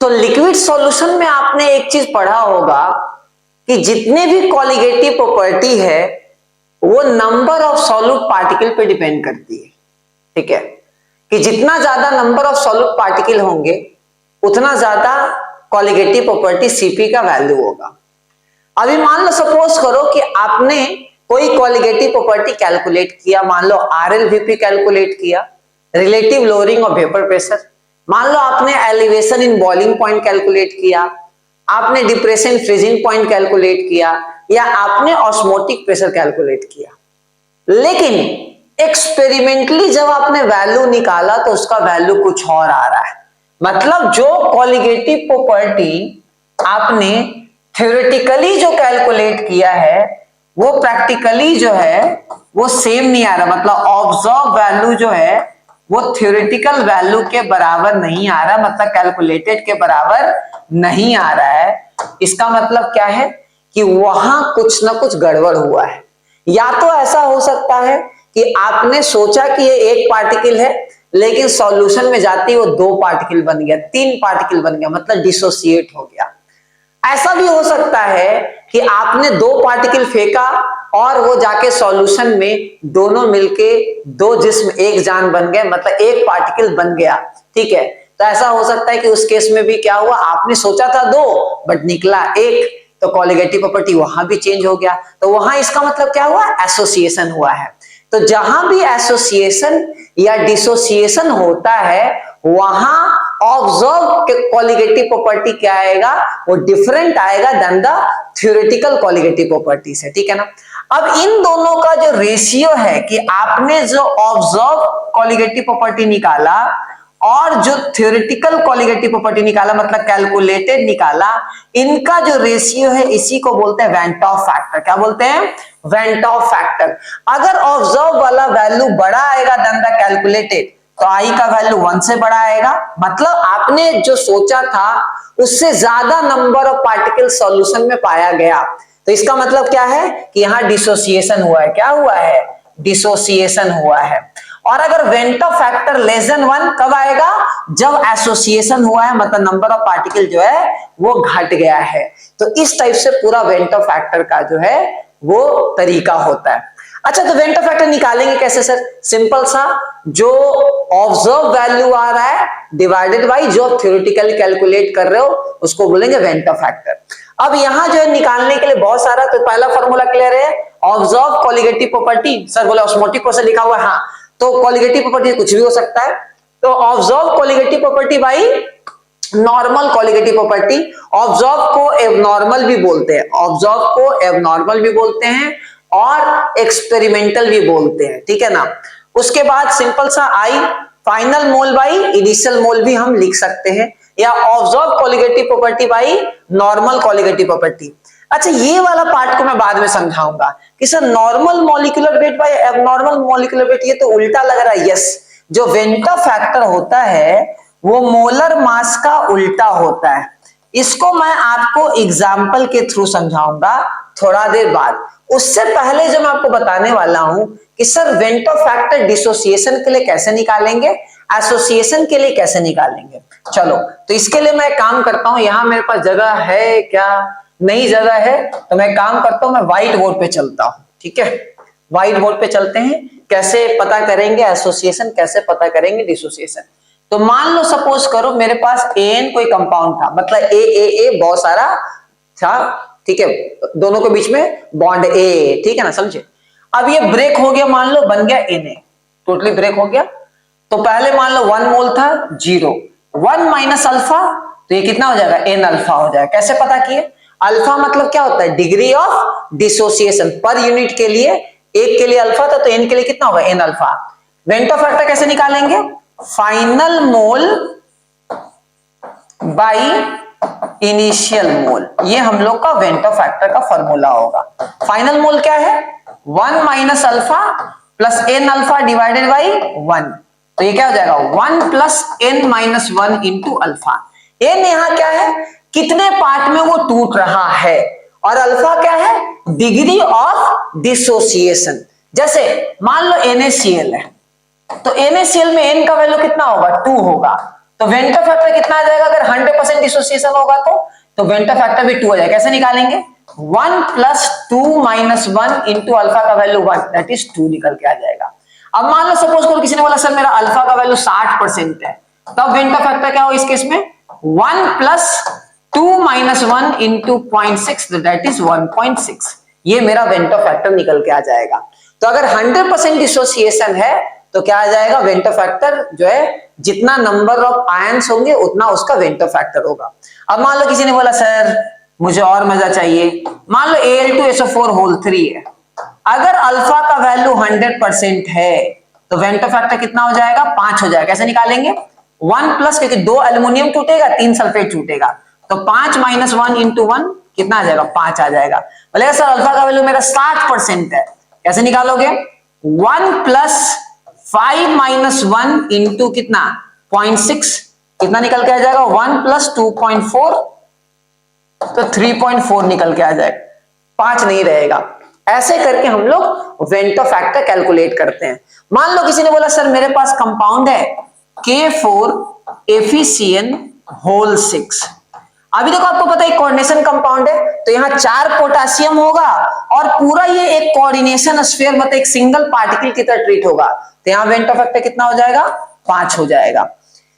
तो liquid solution में आपने एक चीज पढ़ा होगा कि जितने भी कॉलिगेटिव प्रॉपर्टी है वो नंबर ऑफ सॉल्यूट पार्टिकल पे डिपेंड करती है। ठीक है, कि जितना ज्यादा नंबर ऑफ सॉल्यूट पार्टिकल होंगे उतना ज्यादा कॉलिगेटिव प्रॉपर्टी सीपी का वैल्यू होगा। अभी मान लो सपोज करो कि आपने कोई कॉलिगेटिव प्रॉपर्टी कैलकुलेट किया, मान लो आरएलवीपी कैलकुलेट किया, relative lowering of vapour pressure, मान लो आपने elevation in boiling point calculate किया, आपने डिप्रेशन फ्रीजिंग पॉइंट कैलकुलेट किया, या आपने ऑस्मोटिक प्रेशर कैलकुलेट किया, लेकिन एक्सपेरिमेंटली जब आपने वैल्यू निकाला तो उसका वैल्यू कुछ और आ रहा है। मतलब जो कॉलिगेटिव प्रॉपर्टी आपने थ्योरेटिकली जो कैलकुलेट किया है वो प्रैक्टिकली जो है वो सेम नहीं आ रहा। मतलब ऑब्जर्व वैल्यू जो है वो थ्योरेटिकल वैल्यू के बराबर नहीं आ रहा, मतलब कैलकुलेटेड के बराबर नहीं आ रहा है। इसका मतलब क्या है कि वहां कुछ ना कुछ गड़बड़ हुआ है। या तो ऐसा हो सकता है कि आपने सोचा कि ये एक पार्टिकल है, लेकिन सॉल्यूशन में जाती वो 2 पार्टिकल बन गया, 3 पार्टिकल बन गया, मतलब डिसोसिएट हो गया। ऐसा भी हो सकता है कि आपने 2 पार्टिकल फेंका और वो जाके सॉल्यूशन में दोनों मिलके 2 जिस्म एक जान बन गए, मतलब एक पार्टिकल बन गया। ठीक है, तो ऐसा हो सकता है कि उस केस में भी क्या हुआ, आपने सोचा था 2 बट निकला 1, तो कॉलिगेटिव प्रॉपर्टी वहां भी चेंज हो गया। तो वहां इसका मतलब क्या हुआ, एसोसिएशन हुआ है। तो जहां भी एसोसिएशन या डिसोसिएशन होता है वहां ऑब्जर्व कॉलिगेटिव प्रॉपर्टी क्या आएगा, वो डिफरेंट आएगा then the theoretical colligative property से। ठीक है ना। अब इन दोनों का जो रेशियो है कि आपने जो ऑब्जर्व कॉलिगेटिव प्रॉपर्टी निकाला और जो थ्योरेटिकल कॉलिगेटिव प्रॉपर्टी निकाला, मतलब कैलकुलेटेड निकाला, इनका जो रेशियो है इसी को बोलते हैं वेन टॉप फैक्टर। क्या बोलते हैं, वेन टॉप फैक्टर। अगर ऑब्जर्व वाला वैल्यू बड़ा आएगा देन द कैलकुलेटेड तो आई का वैल्यू 1 से बड़ा आएगा, मतलब आपने जो सोचा था उससे ज्यादा नंबर ऑफ पार्टिकल सॉल्यूशन में पाया गया। तो इसका मतलब क्या है कि यहां डिसोसिएशन हुआ है। क्या हुआ है, डिसोसिएशन हुआ है। और अगर वेंटो फैक्टर लेस देन 1 कब आएगा, जब एसोसिएशन हुआ है, मतलब नंबर ऑफ पार्टिकल जो है वो घट गया है। तो इस टाइप से पूरा वेंटो फैक्टर का जो है वो तरीका होता है। अच्छा, तो वेंटो फैक्टर निकालेंगे कैसे सर, सिंपल सा, जो ऑब्जर्व वैल्यू आ रहा है डिवाइडेड बाई जो थ्योरेटिकली कैलकुलेट कर रहे हो उसको बोलेंगे वेंटो फैक्टर। अब यहां जो है निकालने के लिए बहुत सारा, तो पहला फॉर्मूला क्लियर है, ऑब्जर्व कॉलिगेटिव प्रॉपर्टी। सर बोला ऑस्मोटिक प्रेशर लिखा हुआ है, हाँ, तो कॉलिगेटिव प्रॉपर्टी कुछ भी हो सकता है। तो observe colligative property by normal colligative property. Observe को एबनॉर्मल भी बोलते हैं, ऑब्जर्व को एबनॉर्मल भी बोलते हैं और एक्सपेरिमेंटल भी बोलते हैं। ठीक है ना। उसके बाद सिंपल सा i final mole by initial mole भी हम लिख सकते हैं, या observe colligative property by normal colligative property. अच्छा, ये वाला पार्ट को मैं बाद में समझाऊंगा कि sir normal molecular weight by abnormal molecular weight, ये तो उल्टा लग रहा है। यस, जो वेंटो फैक्टर होता है वो मोलर मास का उल्टा होता है। इसको मैं आपको एग्जाम्पल के थ्रू समझाऊंगा थोड़ा देर बाद। उससे पहले जो मैं आपको बताने वाला हूं कि सर वेंटो फैक्टर डिसोसिएशन के लिए कैसे निकालेंगे, एसोसिएशन के लिए कैसे निकालेंगे। चलो, तो इसके लिए मैं काम करता हूं, यहां मेरे पास जगह है क्या, नई जगह है, तो मैं काम करता हूं, मैं व्हाइट बोर्ड पे चलता हूं। ठीक है, व्हाइट बोर्ड पे चलते हैं, कैसे पता करेंगे एसोसिएशन, कैसे पता करेंगे डिसोसिएशन। तो मान लो सपोज करो मेरे पास एन कोई कंपाउंड था, मतलब ए बहुत सारा था। ठीक है, दोनों के बीच में बॉन्ड ए, ठीक है ना, समझे। अब ये ब्रेक हो गया, मान लो बन गया एन, टोटली ब्रेक हो गया। तो पहले मान लो 1 मोल था, 0, 1 माइनस अल्फा, तो ये कितना हो जाएगा, एन अल्फा हो जाएगा। कैसे पता किए, अल्फा मतलब क्या होता है, degree of dissociation per unit के लिए, एक के लिए अल्फा था तो एन के लिए कितना होगा, एन अल्फा। वेंटो फैक्टर कैसे निकालेंगे, final mole by initial mole, ये हम लोग का वेंटो फैक्टर का फॉर्मूला होगा। फाइनल मोल क्या है, 1 minus alpha plus n alpha divided by 1, तो ये क्या हो जाएगा, 1 plus n minus 1 into alpha. N यहां क्या है, कितने पार्ट में वो टूट रहा है, और अल्फा क्या है, डिग्री ऑफ डिसोसिएशन। जैसे मान लो NaCl है, तो NaCl में n का वैल्यू कितना होगा, 2 होगा, तो वेंटर फैक्टर कितना आ जाएगा अगर 100% डिसोसिएशन होगा तो वेंटर फैक्टर भी 2 हो जाएगा। कैसे निकालेंगे? 1 + 2 - 1 इंटू अल्फा का वैल्यू 1 दैट इज 2 निकल के आ जाएगा। अब मान लो सपोज करो किसी ने बोला सर मेरा अल्फा का वैल्यू 60% है, तब वेंटर फैक्टर क्या हो इस केस में? 1 + 2 - 1 इंटू 0.6 दैट इज 1.6। ये मेरा वेंटर फैक्टर निकल के आ जाएगा। तो अगर 100% डिसोसिएशन है तो क्या आ जाएगा? वेंटर फैक्टर जो है जितना नंबर ऑफ आयंस होंगे उतना उसका वेंटर फैक्टर होगा। अब मान लो किसी ने बोला सर मुझे और मजा चाहिए, मान लो Al2SO4 है, अगर अल्फा का वैल्यू 100% है तो वेंटर फैक्टर कितना हो जाएगा? 5 हो जाएगा। कैसे निकालेंगे? 1 प्लस, क्योंकि 2 एल्युमिनियम टूटेगा 3 सल्फेट टूटेगा, तो 5 - 1 इंटू 1 कितना आ जाएगा? 5 आ जाएगा। बोलेगा सर अल्फा का वैल्यू मेरा 60% है, कैसे निकालोगे? 1 + 5 - 1 इंटू कितना? 0.6 कितना निकल के आ जाएगा? 1 + 2.4 तो 3.4 निकल के आ जाएगा, 5 नहीं रहेगा। ऐसे करके हम लोग वेंटर फैक्टर कैलकुलेट करते हैं। मान लो किसी ने बोला सर मेरे पास कंपाउंड है K4FeCN6। अभी देखो आपको पता है कोऑर्डिनेशन कंपाउंड है, तो यहाँ 4 पोटेशियम होगा और पूरा ये एक कोऑर्डिनेशन स्फीयर मतलब एक सिंगल पार्टिकल की तरह ट्रीट होगा, तो यहाँ वेंटर फैक्टर कितना हो जाएगा? 5 हो जाएगा।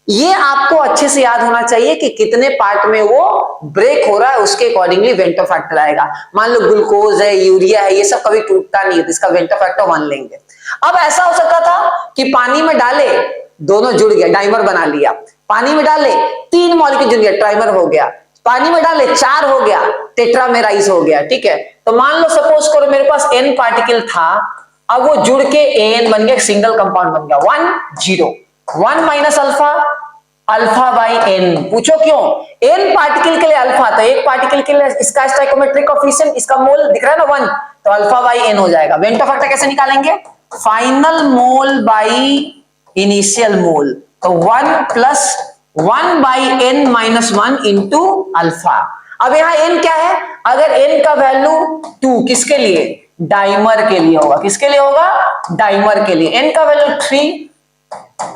ये आपको अच्छे से याद होना चाहिए कि कितने पार्ट में वो ब्रेक हो रहा है, उसके अकॉर्डिंगली वेंटर फैक्टर आएगा। मान लो ग्लूकोज है, यूरिया है, ये सब कभी टूटता नहीं है, तो इसका वेंटर फैक्टर 1 लेंगे। अब ऐसा हो सकता था कि पानी में डाले दोनों जुड़ गया, डाइमर बना लिया, पानी में डाले 3 मॉलिक्यूल जुड़ गया, ट्राइमर हो गया, पानी में डाले 4 हो गया, टेट्रामेराइज हो गया। ठीक है, तो मान लो सपोज करो मेरे पास n पार्टिकल था, अब वो जुड़ के an बन गया, सिंगल कंपाउंड बन गया 1 0 1 माइनस अल्फा बाई n। पूछो क्यों? n पार्टिकल के लिए अल्फा, तो एक पार्टिकल के लिए इसका स्टोइकोमेट्रिक कोएफिशिएंट, इसका मोल दिख रहा है ना 1, तो अल्फा बाई n हो जाएगा। वेंटर फैक्टर कैसे निकालेंगे? फाइनल मोल बाई इनिशियल मोल, तो 1 + 1 बाई n - 1 इंटू अल्फा। अब यहाँ n क्या है? अगर n का वैल्यू 2 किसके लिए? डाइमर के लिए होगा। किसके लिए होगा? डाइमर के लिए। n का वैल्यू 3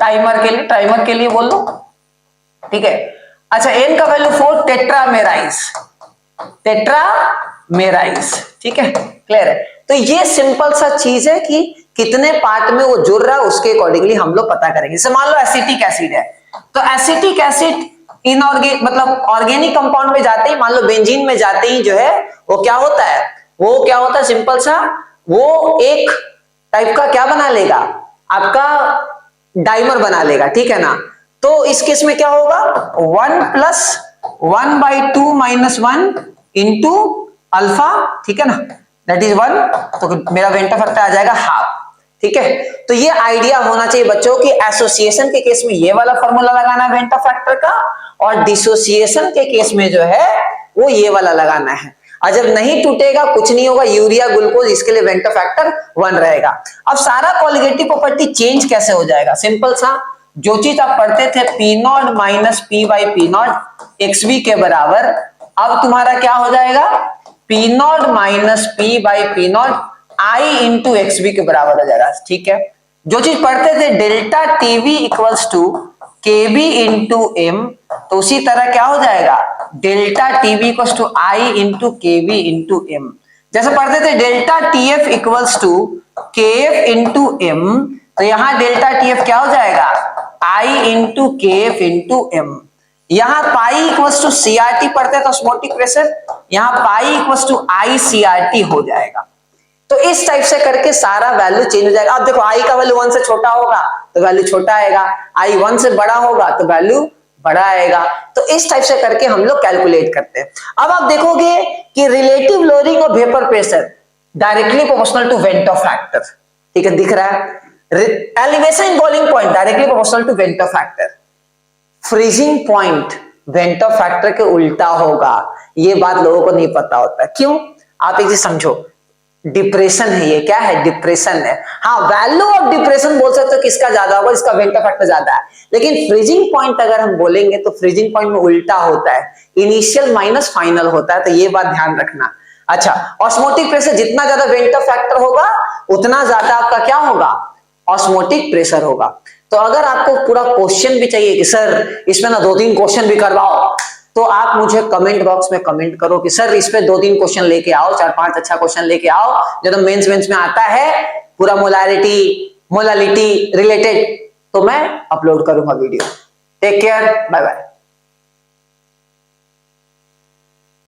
टाइमर के लिए, ट्राइमर के लिए बोल लो, ठीक है। अच्छा, n का वैल्यू 4 टेट्रामेराइज, ठीक है, क्लियर है। तो ये सिंपल सा चीज है कि कितने पार्ट में वो जुड़ रहा है, उसके अकॉर्डिंगली हम लोग पता करेंगे। जैसे मान लो एसिटिक एसिड है, तो एसिटिक एसिड इनऑर्गेनिक मतलब ऑर्गेनिक कंपाउंड में जाते ही, मान लो बेंजीन में जाते ही जो है वो क्या होता है? वो क्या होता है? सिंपल सा, वो एक टाइप का क्या बना लेगा? आपका डाइमर बना लेगा, ठीक है ना। तो इस केस में क्या होगा? 1 + 1/2 - 1 इंटू अल्फा, ठीक है ना, दैट इज 1, तो मेरा वेंटर फैक्टर आ जाएगा हाफ। ठीक है, तो ये आइडिया होना चाहिए बच्चों की एसोसिएशन के केस में ये वाला फॉर्मूला लगाना है वेंटर फैक्टर का, और डिसोसिएशन के केस में जो है वो ये वाला लगाना है। और जब नहीं टूटेगा कुछ नहीं होगा, यूरिया ग्लूकोज, इसके लिए वेंटर फैक्टर 1 रहेगा। अब सारा कोलिगेटिव प्रॉपर्टी चेंज कैसे हो जाएगा? सिंपल सा, जो चीज आप पढ़ते थे P0 - P/P0 XV के बराबर, अब तुम्हारा क्या हो जाएगा? P0 - P/P0 I into XV के बराबर हो जाएगा। ठीक है, जो चीज पढ़ते थे delta TV = KB into M, तो उसी तरह क्या हो जाएगा? Delta TV = I into KB into M। जैसे पढ़ते थे delta TF = KF into M, तो यहां डेल्टा TF क्या हो जाएगा? I into KF into M। यहां पाई = CRT पढ़ते तो ऑस्मोटिक प्रेशर, यहां पाई = ICRT हो जाएगा। तो इस टाइप से करके सारा वैल्यू चेंज हो जाएगा। अब देखो I का वैल्यू 1 से छोटा होगा तो वैल्यू छोटा आएगा, I 1 से बड़ा होगा तो वैल्यू बड़ा आएगा। तो इस टाइप से करके हम लोग कैलकुलेट करते हैं। अब आप देखोगे कि relative lowering of vapour pressure directly proportional to van't Hoff factor, ठीक है, दिख रहा है। Elevation in boiling point directly proportional to van't Hoff factor. Freezing point van't Hoff factor के उल्टा होगा, ये बात लोगों को नहीं पता होता। क्यों? आप एक चीज समझो, डिप्रेशन है, ये क्या है? डिप्रेशन है। हाँ, वैल्यू ऑफ डिप्रेशन बोल सकते हो किसका ज्यादा होगा, इसका वेंटर फैक्टर ज्यादा है। लेकिन फ्रीजिंग पॉइंट अगर हम बोलेंगे तो फ्रीजिंग पॉइंट में उल्टा होता है, इनिशियल माइनस फाइनल होता है, तो ये बात ध्यान रखना। अच्छा, ऑस्मोटिक प्रेशर जितना ज्यादा वेंटर फैक्टर होगा उतना ज्यादा आपका क्या होगा? ऑस्मोटिक प्रेशर होगा। तो अगर आपको पूरा क्वेश्चन भी चाहिए कि सर इसमें ना 2-3 क्वेश्चन भी करवाओ, तो आप मुझे कमेंट बॉक्स में कमेंट करो कि सर इस पे 2-3 क्वेश्चन लेके आओ, 4-5 अच्छा क्वेश्चन लेके आओ जो तो मेंस में आता है, पूरा मोलारिटी मोलालिटी रिलेटेड, तो मैं अपलोड करूंगा video. Take care, bye bye.